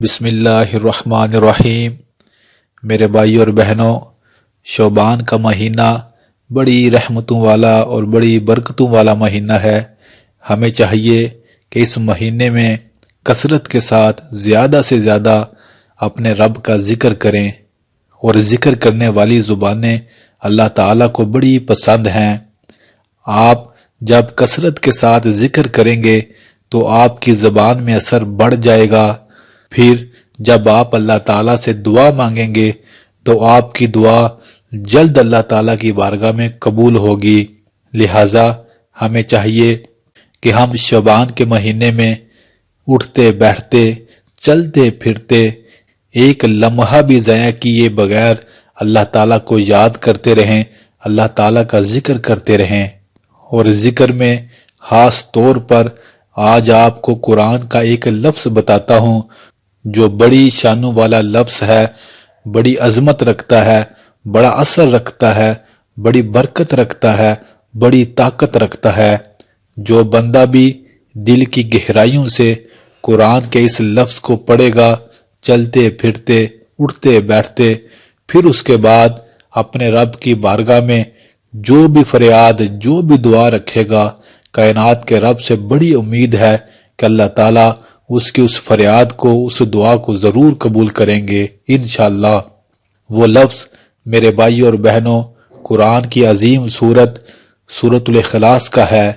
بسم اللہ الرحمن الرحیم۔ میرے بھائیوں اور بہنوں، شعبان کا مہینہ بڑی رحمتوں والا اور بڑی برکتوں والا مہینہ ہے۔ ہمیں چاہیے کہ اس مہینے میں کثرت کے ساتھ زیادہ سے زیادہ اپنے رب کا ذکر کریں، اور ذکر کرنے والی زبانیں اللہ تعالیٰ کو بڑی پسند ہیں۔ آپ جب کثرت کے ساتھ ذکر کریں گے تو آپ کی زبان میں اثر بڑھ جائے گا۔ پھر جب آپ اللہ تعالیٰ سے دعا مانگیں گے تو آپ کی دعا جلد اللہ تعالیٰ کی بارگاہ میں قبول ہوگی۔ لہٰذا ہمیں چاہیے کہ ہم شعبان کے مہینے میں اٹھتے بیٹھتے چلتے پھرتے ایک لمحہ بھی ضائع کیے بغیر اللہ تعالیٰ کو یاد کرتے رہیں، اللہ تعالیٰ کا ذکر کرتے رہیں۔ اور ذکر میں خاص طور پر آج آپ کو قرآن کا ایک لفظ بتاتا ہوں جو بڑی شانوں والا لفظ ہے، بڑی عظمت رکھتا ہے، بڑا اثر رکھتا ہے، بڑی برکت رکھتا ہے، بڑی طاقت رکھتا ہے۔ جو بندہ بھی دل کی گہرائیوں سے قرآن کے اس لفظ کو پڑھے گا، چلتے پھرتے اٹھتے بیٹھتے، پھر اس کے بعد اپنے رب کی بارگاہ میں جو بھی فریاد جو بھی دعا رکھے گا، کائنات کے رب سے بڑی امید ہے کہ اللہ تعالیٰ اس کی اس فریاد کو، اس دعا کو ضرور قبول کریں گے انشاءاللہ۔ وہ لفظ میرے بھائی اور بہنوں قرآن کی عظیم سورۃ الاخلاص کا ہے۔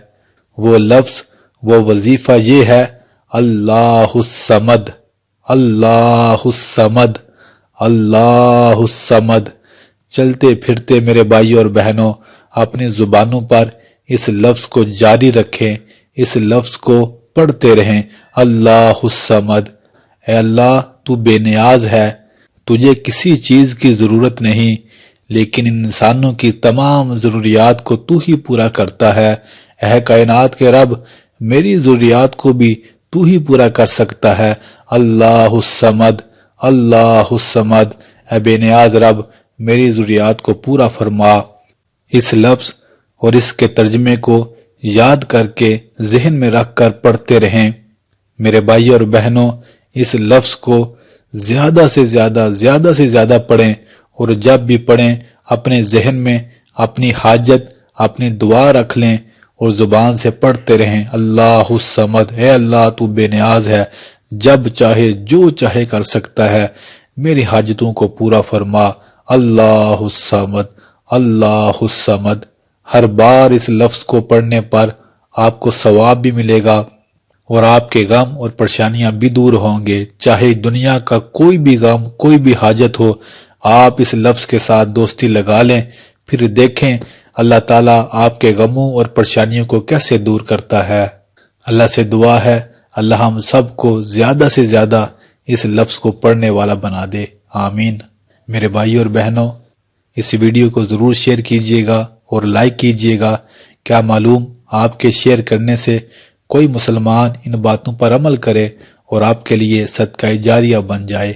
وہ لفظ، وہ وظیفہ یہ ہے: اللہ الصمد، اللہ الصمد، اللہ الصمد۔ چلتے پھرتے میرے بھائی اور بہنوں اپنی زبانوں پر اس لفظ کو جاری رکھیں، اس لفظ کو پڑھتے رہیں: اللہ الصمد۔ اے اللہ، تو بے نیاز ہے، تجھے کسی چیز کی ضرورت نہیں، لیکن انسانوں کی تمام ضروریات کو تو ہی پورا کرتا ہے۔ اے کائنات کے رب، میری ضروریات کو بھی تو ہی پورا کر سکتا ہے۔ اللہ الصمد، اللہ الصمد۔ اے بے نیاز رب، میری ضروریات کو پورا فرما۔ اس لفظ اور اس کے ترجمے کو یاد کر کے ذہن میں رکھ کر پڑھتے رہیں۔ میرے بھائی اور بہنوں، اس لفظ کو زیادہ سے زیادہ پڑھیں، اور جب بھی پڑھیں اپنے ذہن میں اپنی حاجت، اپنی دعا رکھ لیں اور زبان سے پڑھتے رہیں: اللہ الصمد۔ اے اللہ، تو بے نیاز ہے، جب چاہے جو چاہے کر سکتا ہے، میری حاجتوں کو پورا فرما۔ اللہ الصمد، اللہ الصمد۔ ہر بار اس لفظ کو پڑھنے پر آپ کو ثواب بھی ملے گا، اور آپ کے غم اور پریشانیاں بھی دور ہوں گے۔ چاہے دنیا کا کوئی بھی غم، کوئی بھی حاجت ہو، آپ اس لفظ کے ساتھ دوستی لگا لیں، پھر دیکھیں اللہ تعالیٰ آپ کے غموں اور پریشانیوں کو کیسے دور کرتا ہے۔ اللہ سے دعا ہے اللہ ہم سب کو زیادہ سے زیادہ اس لفظ کو پڑھنے والا بنا دے، آمین۔ میرے بھائی اور بہنوں، اس ویڈیو کو ضرور شیئر کیجیے گا اور لائک کیجیے گا۔ کیا معلوم آپ کے شیئر کرنے سے کوئی مسلمان ان باتوں پر عمل کرے اور آپ کے لیے صدقہ جاریہ بن جائے۔